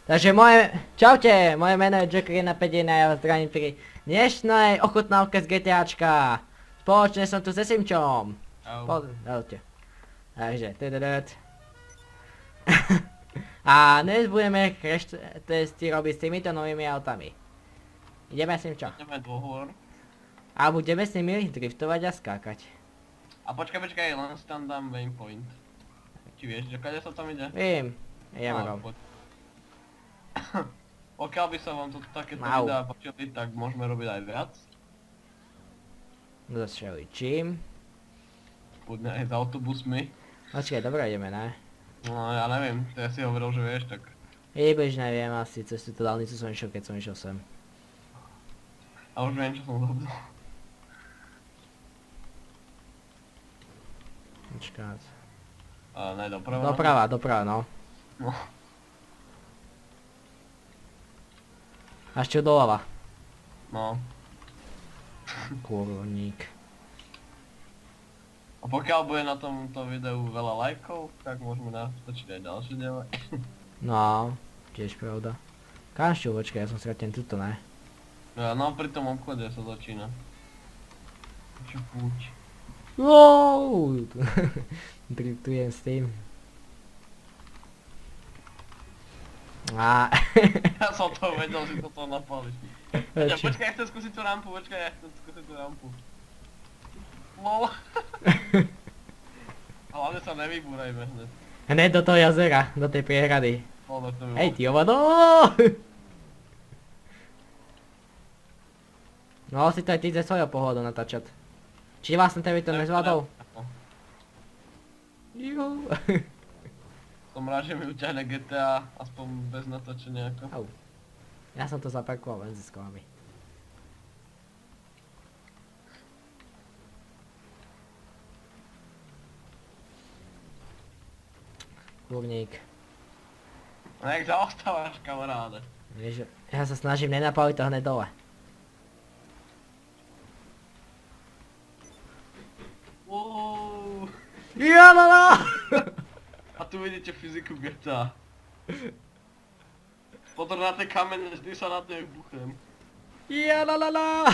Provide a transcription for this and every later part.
Takže čaute, moje meno je Joker 151 a ja vás zdravím pri dnešnej ochutnávke z GTAčka. Spoločne som tu se Simčom. Pozdravte. Takže, A dnes budeme crash testy robiť s týmito novými autami. Ideme Simčo. Ideme dvohor. A budeme s nimi driftovať a skákať. A počkaj, len si tam dám waypoint. Či vieš, že kade sa tam ide? Vím, ideme No, go. poď. Pokiaľ by sa vám toto takéto Au. videá páčili, tak môžeme robiť aj viac. No zase čím? Budne aj s autobusmi. Počkaj, dobre ideme, ne? No ja neviem, to ja si hovoril, že vieš, tak... Jebež neviem, asi cez túto dálnicu som išiel, keď som išiel sem. A už viem, čo som robil. Počkať. Ne, doprava. Doprava, no. No. Až čo doľava. No. Kurník. A pokiaľ bude na tomto videu veľa lajkov, tak môžeme natočiť aj ďalšie diely. No, tiež pravda. Kanšťu, počkaj, ja som skratený tuto, ne? No pri tom obchode sa začína. Čo púť. Wow! Driftujem s tým. Á. Ja som to vedel, že toto napališ. Ja, počkaj, ja chcem skúsiť tú rampu, LOL. A hlavne sa nevybúrajme hneď. Hneď do toho jazera, do tej priehrady. No, tak to by Hej, bolo. ty ovado! No, si to aj ty ze svojho pohľadu natáčať. Či vlastne tebe to nezvládol? Juhu. Som rád, že mi uťahne GTA, aspoň bez natočenia ako. Au. Ja som to zaparkoval len s kolami. Kurník. A jak zaostávaš, kamaráde? Vieš, ja sa snažím nenapaliť to hneď dole. Wow. Jalala! A tu vidíte fyziku GTA. Pozor na tie kamene, vždy sa na nej buchnem. Jalala!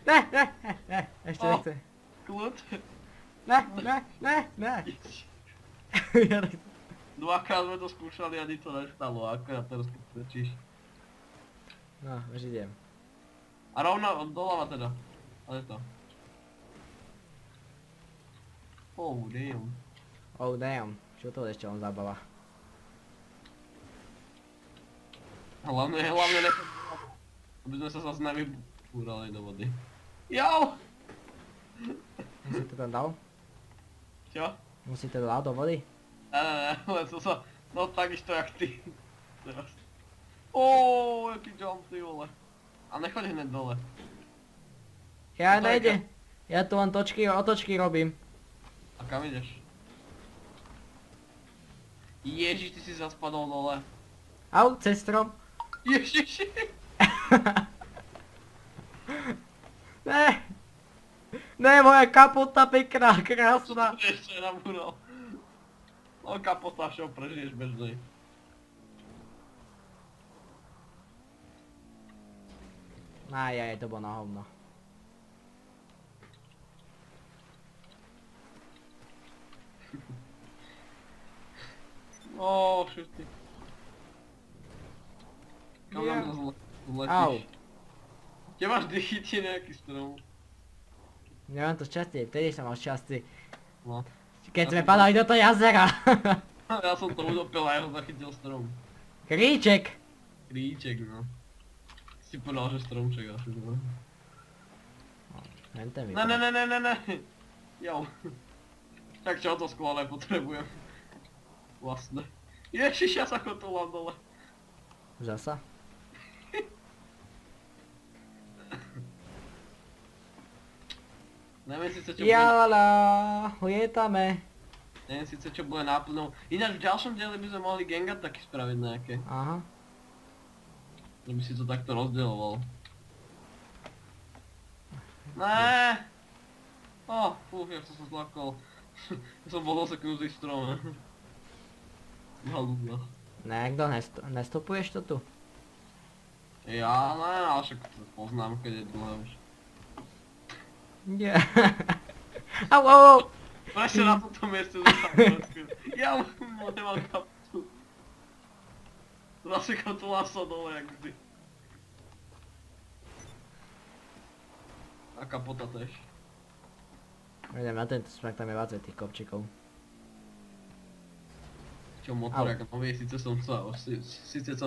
Ne, ešte O. nechce. Kľud. Ne. Ja nechcem. Dvakrát sme to skúšali, ani to nestalo, akorát teraz keď strčíš. No, už idem. A rovno doľava teda. Ale to. Oh damn. Oh damn, čo to ešte len zabava. Hlavne nechať, aby sme sa zase nevybúrali do vody. Jau! Musí to tam dal? Čo? Musí to dal do vody? Ne, len som sa, no takisto jak ty. Teraz. Oooo, jaký jump ty vole. A nechoď hneď dole. Ja To je nejde. Ja tu len otočky robím. A kam ideš? Ježiš, ty si zaspadol dole. Au, cez strom. Ježiši. Ne. Ne, moja kapota pekná, krásna. To ešte nabúral. No kapota, čo prežiješ bez nej. Aj, to bolo na hovno. Ó, šuty. Kam Ja. nám zase Au. letíš? Kde máš chytí nejaký strom? Nemám to šťastie, vtedy som mal šťastie. No. Keď Ja sme som padali do toho jazera. Ja som to udopil a ja ho zachytil strom. Kríček. Kríček, no. Si povedal, že stromček asi, no. Len ten Ne. Jau. Tak čo to skvelé potrebujem. Vlastne. Ježiš, ja sa kotolám dole. Zasa? Neviem síce čo bude, Jalala, lietame. neviem síce čo bude náplňou. Ináč v ďalšom dieli by sme mohli ganga taky spraviť nejaké. Aha. Že by si to takto rozdieloval. Ne. Ja som sa zlakol. Ja som bol zaseknutý v strome. Halúbno. Ne, kto nestopuješ to tu? Ja ne, ale však to poznám, keď je dlhé už. Nie. Au, au, au. Presne na tomto mieste zostal. Ja nemám kapotu. Zase kotula sa dole, jak vždy. A kapota tež. Idem na tento smek, tam je 20 tých kopčikov. Čo motor, jak nový, síce som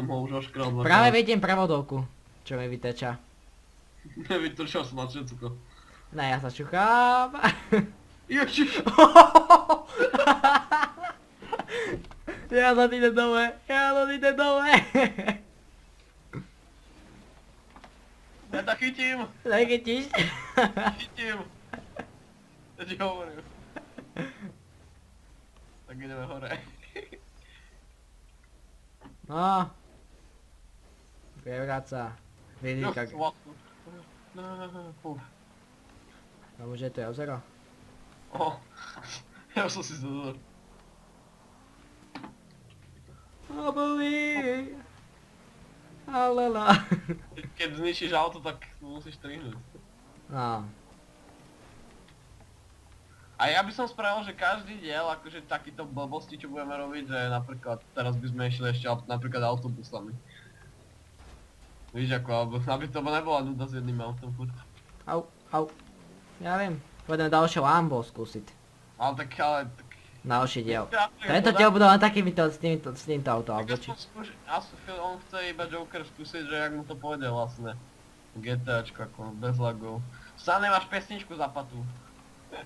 ho už oškral dvakrát. Práve vidím prevodovku, čo mi vyteča. Nevytrčal som na všetko. Ne, ja sa čuchám. Ježiš! Ja to ide dole, Ja to chytím! Nechytíš? Chytím! Ja ti hovorím. Tak ideme hore. No. Prevráť sa. Vidíš, tak... No už je to jazero. Ja som si to... I believe. Alala. Keď zničíš auto, tak musíš trihnúť. No. A ja by som spravil, že každý diel, akože takýto blbosti, čo budeme robiť, že napríklad teraz by sme išli ešte napríklad autobusami. Víš ako, aby to nebola nuda s jedným autom furt. Au. Ja viem. Pôjdeme ďalšie Lambo skúsiť. Ale tak, Ďalší diel. Tento diel budú len takýmito, s týmto auto, alebo či. On chce iba Joker skúsiť, že jak mu to pôjde vlastne. GTAčko ako, bez lagov. Stále nemáš pesničku za patu.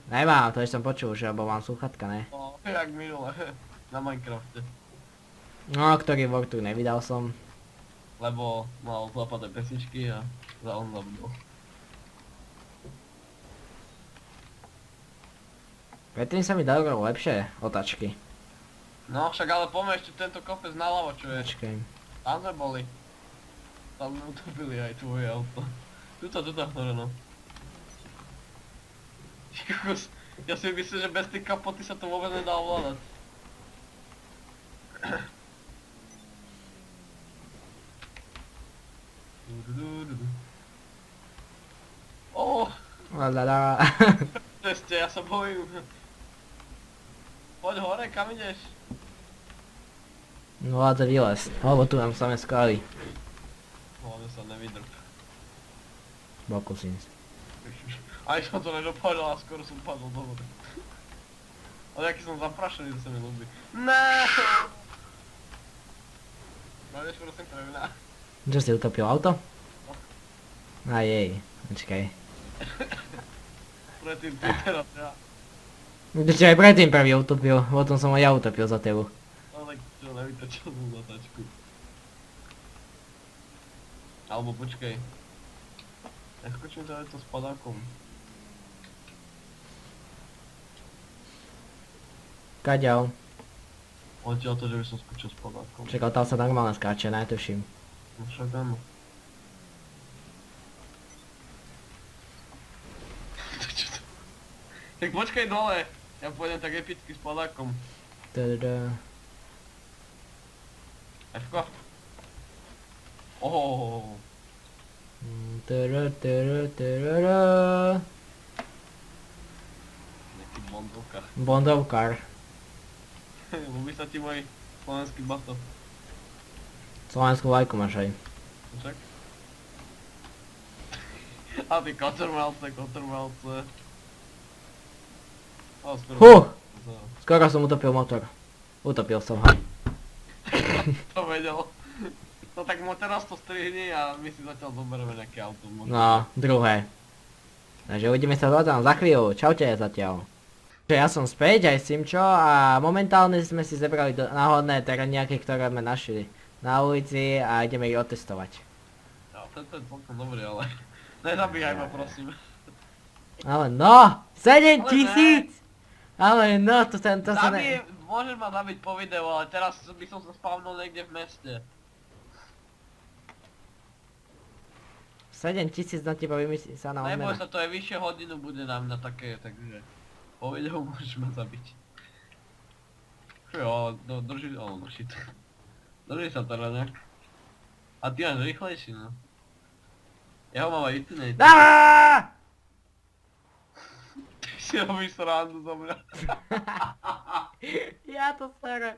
Nemám, to ešte som počul, že lebo mám slúchatka, ne? No, jak minule, na Minecrafte. No, ktorý Wortu nevydal som. Lebo mal zapadné pesničky a on zabudol. Predtým sa mi dali lepšie otačky. No však ale poďme ešte tento kopec naľavo, čo je. Počkej. Tam sme boli. Tam sme utopili aj tvoje auto. Tuto hore no. Ja si myslím, že bez tej kapoty sa to vôbec nedá ovládať. Lalala. Ceste, ja sa bojím. Poď hore, kam ideš? No hádza vylez, lebo tu mám samé skaly. Hlavne sa nevydrp. Pokúsim sa. Aj som to nedopadol a skoro som padol do vody. Ale aký som zaprašený, že sa mi ľúbi. Ne! Máš prosím pre mňa. Čo si utopil auto? Aj jej, počkaj. Predtým ty teraz ja. Ty si aj predtým prvý utopil, potom som aj ja utopil za tebu. No tak čo, nevytočil som za tačku. Alebo počkej. Ja skočím to s padákom. Kaďal. Odtiaľ to, že by som skočil s padákom. Čakal, tam sa normálne skáče, netuším. No však áno. Tak počkaj dole, ja pôjdem tak epicky s padákom. Tada. Fko? Ohohoho. Tada. Nejaký bondovka. Bondovkar. Ľúbi sa ti môj slovenský bato. Slovenskú vlajku máš aj. Však? A ty kotrmelce. A skoro... Skoro som utopil motor. Utopil som ho. To vedel. No tak teraz to strihni a my si zatiaľ zoberieme nejaké auto. No, druhé. Takže uvidíme sa potom za chvíľu. Čaute zatiaľ. Ja som späť aj Simčo a momentálne sme si zebrali náhodné teréniaky, ktoré sme našli na ulici a ideme ich otestovať. No, tento je celkom dobrý, ale nezabíjaj ma prosím. Ale no! 7000! Ale no, to sa ne... Môžeš ma zabiť po videu, ale teraz by som sa spavnul niekde v meste. 7000 na teba vymyslí sa na Neboj odmena. sa, to je vyššie hodinu bude nám na také, takže po videu môžeš ma zabiť. Jo, ale drží, ale drží to. Drží sa teda nejak. A ty máš rýchlejší, no. Ja ho mám aj iný. Aaaa! Ty si robíš srandu zo mňa. Ja to serem.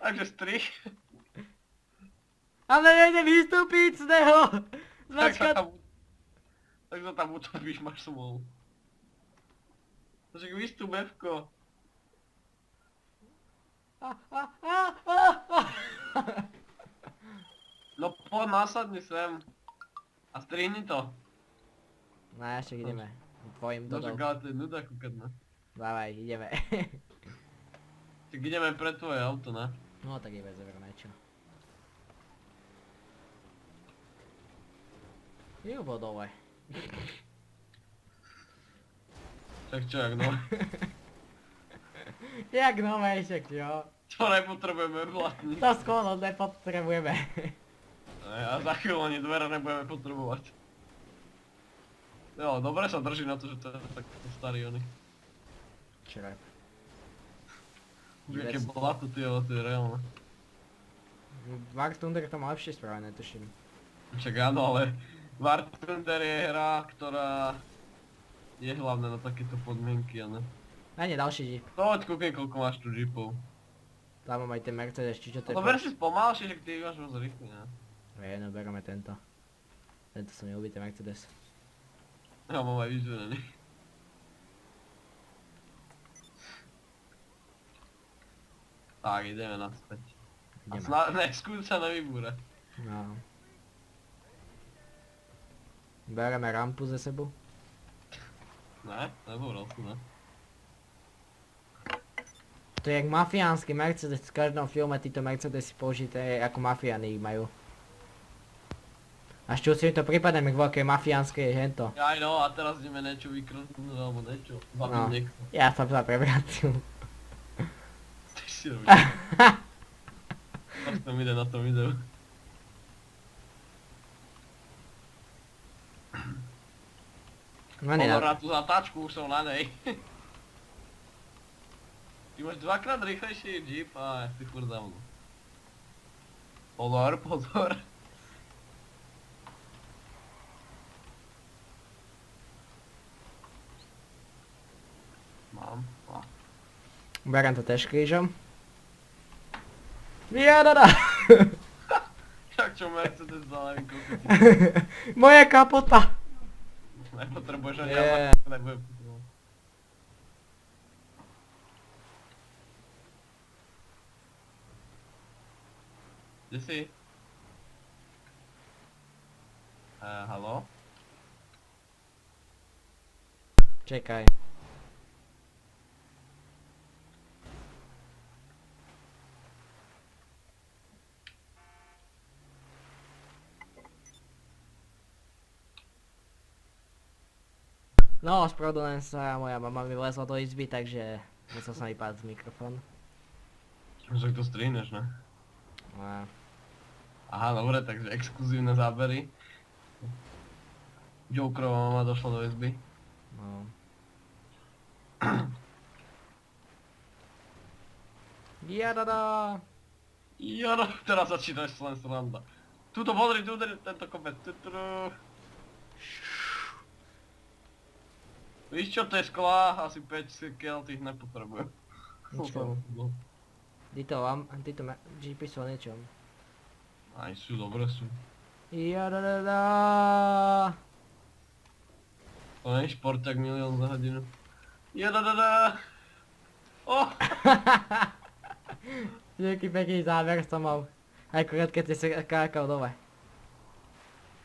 Takže strich. Ale nejde vystúpiť z neho! Tak sa Značka... tam... Tak sa tam utopíš, máš smolu. Takže vystúp F-ko. No poď nasadni sem. A strihni to. No ešte ideme. Tvojim No dodol. však ale to je nuda kúkať, no. Dávaj, ideme. Tak ideme pre tvoje auto, ne? No tak iba zoberme čo. Jubo dole. Tak čo, jak no? Jak nové však jo. To nepotrebujeme vlastní. To skoro nepotrebujeme. A za chvíľu ani dvere nebudeme potrebovať. Jo, dobre sa drží na to, že to je takto starý oný. Črep. Už aké blato, to je reálne. War Thunder to má lepšie spravené, tuším. Však áno, ale War Thunder je hra, ktorá je hlavne na takéto podmienky, a ne? A nie, ďalší jeep. Poď kúknem, koľko máš tu jeepov. Tam mám aj ten Mercedes, či čo to je. No ber si spomalšie, že ty máš moc rýchly, ne? No bereme tento. Tento som neľúbi, ten Mercedes. Ja mám aj vyzvenený. Tak, ideme naspäť. A skús sa nevybúrať. No. Bereme rampu ze sebou. Ne? Nebúral si, ne? To je jak mafiánsky Mercedes, v každom filme títo Mercedesy použité ako mafiáni ich majú. Až čo si mi to prípadne, jak veľké mafiánske je hento. Aj no, a teraz ideme niečo vykradnúť, alebo niečo. Zabiť No. niekto. Ja som sa prevrátil. Ty si robíš. Tak tam ide na tom videu. No nie, Pozor na tú zatáčku, už som na nej. Ty máš dvakrát rýchlejší jeep a ty furt za mnou. Pozor, pozor. Mám. berem to tež krížom. Jadada! Tak čo Mercedes dal, neviem koľko ti. Moja kapota! Nepotrebuješ ani Nie. ja nebudem potrebovať. Kde si? Haló? Čekaj. No, ospravedlňujem sa, moja mama mi vlezla do izby, takže musel som vypadať z mikrofónu. Však to strihneš, ne? No, Aha, dobre, takže exkluzívne zábery. Jokerova mama došla do izby. no. Jadada! Jano, teraz začínaš len sranda. Tuto modrý, tento kopec. Tuturu. Víš čo, to je skla, asi 5 kg tých nepotrebujem. Ničo. Títo GP sú o niečom. Aj sú, dobre sú. Jadada! To nie je športák milión za hodinu. Jadadada! Oh! Jaký pekný záver som mal. Akurát keď si skákal dole.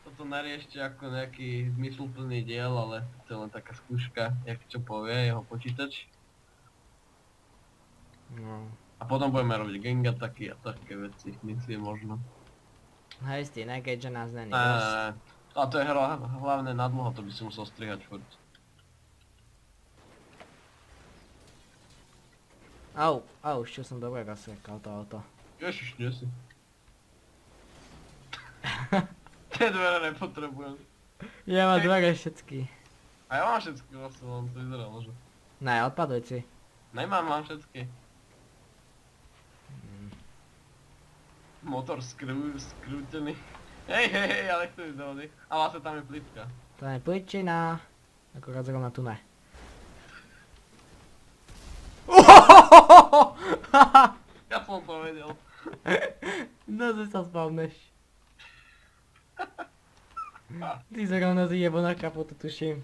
Toto neriešte ako nejaký zmysluplný diel, ale to je len taká skúška, jak čo povie jeho počítač. No. A potom budeme robiť gang ataky a také veci, misie možno. Hej, ty, ne, keďže nás není. Ne. A to je hlavne na dlho, to by si musel strihať furt. Au, čo som dobre rozsekal to auto. Ježiš, nie si. Tie dvere nepotrebujem. Ja mám dvere všetky. A ja mám všetky vlastne, len to vyzeralo, že... Ne, odpadujci. Nemám, mám všetky. Motor skrútený. Hej, ale chcem ísť do vody. A vlastne tam je plitka. To je pličina. Akorát zrovna tu ne. Ja som to vedel. No sa spavneš. Ty zrovna zjebo na kapotu, tuším.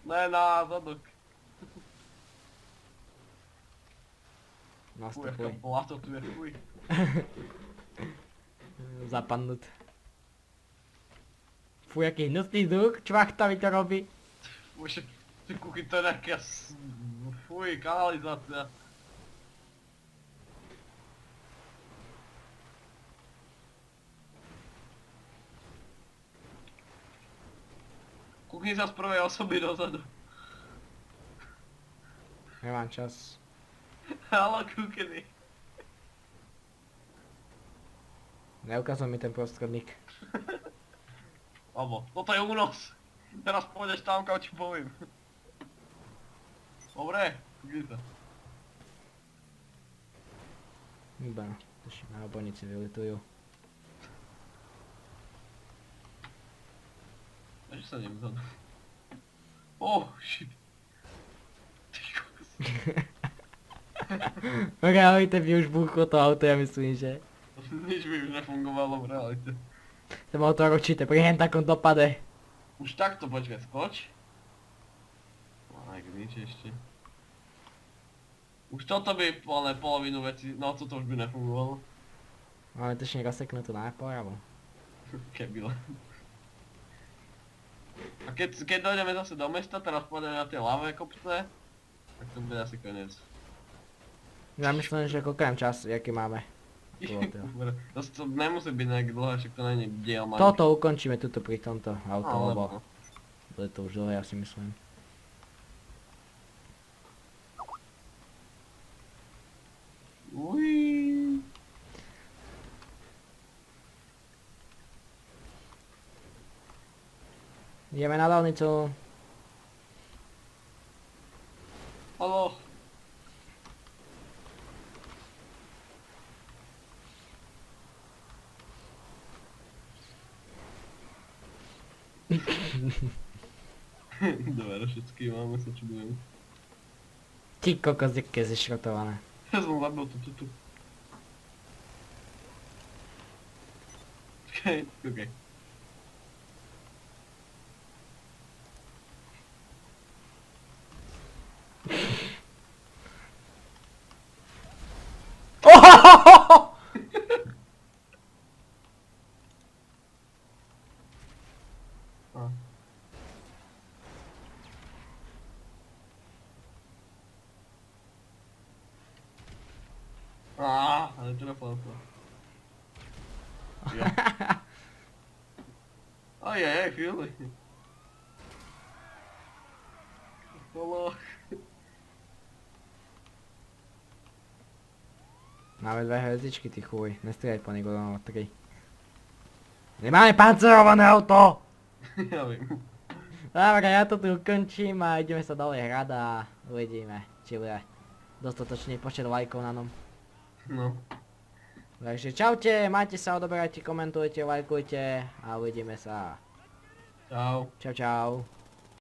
Ne, na zadok. Fuj, aká Nastupuj. blato tu je, fuj. Zapadnut. Fuj, aký hnusný zvuk, čvachta mi to robí. Fuj, ty kuchy, to je nejaká fuj, kanalizácia. Kúkni sa z prvej osoby dozadu. Nemám čas. Haló, kúkni. Neukazuj mi ten prostredník. Abo, toto je únos. Teraz pôjdeš tam, kam ti poviem. Dobre, kúkni sa. Iba, tuším, na obojnici vylitujú. Takže sa idem vzadu. Oh, shit. Ty kokos. V realite by už buchlo to auto, ja myslím, že. Nič by už nefungovalo v realite. Ten motor určite pri hen takom dopade. Už takto, počkaj, skoč. Aj, nič ešte. Už toto by polovinu veci, no toto už by nefungovalo. Máme tuším rozseknutú nápravo. Keby len. A keď dojdeme zase do mesta, teraz pôjdeme na tie ľavé kopce, tak to bude asi koniec. Ja myslím, že koľko čas, jaký máme. Dobre, to nemusí byť nejak dlhé, však to není diel manč. Toto ukončíme tuto pri tomto auto, Ale lebo no. bude to už dlhé, ja si myslím. Uiii. Ideme na dálnicu. Haló. Dobre, všetky máme, sa čudujem. Ty kokos, jaké zešrotované. Ja som zabil tu. Okej. A. Ale trafil to. Ja. Ajajaj, chvíli. Halo. Máme dve hviezdičky, ty chuj. Nestrieľaj po nikoho, 3. Nemáme pancerované auto! Ja viem. Dobre, ja to tu ukončím a ideme sa ďalej hrať a uvidíme, či bude dostatočný počet lajkov na nom. No. Takže čaute, majte sa, odoberajte, komentujte, lajkujte a uvidíme sa. Čau. Čau čau.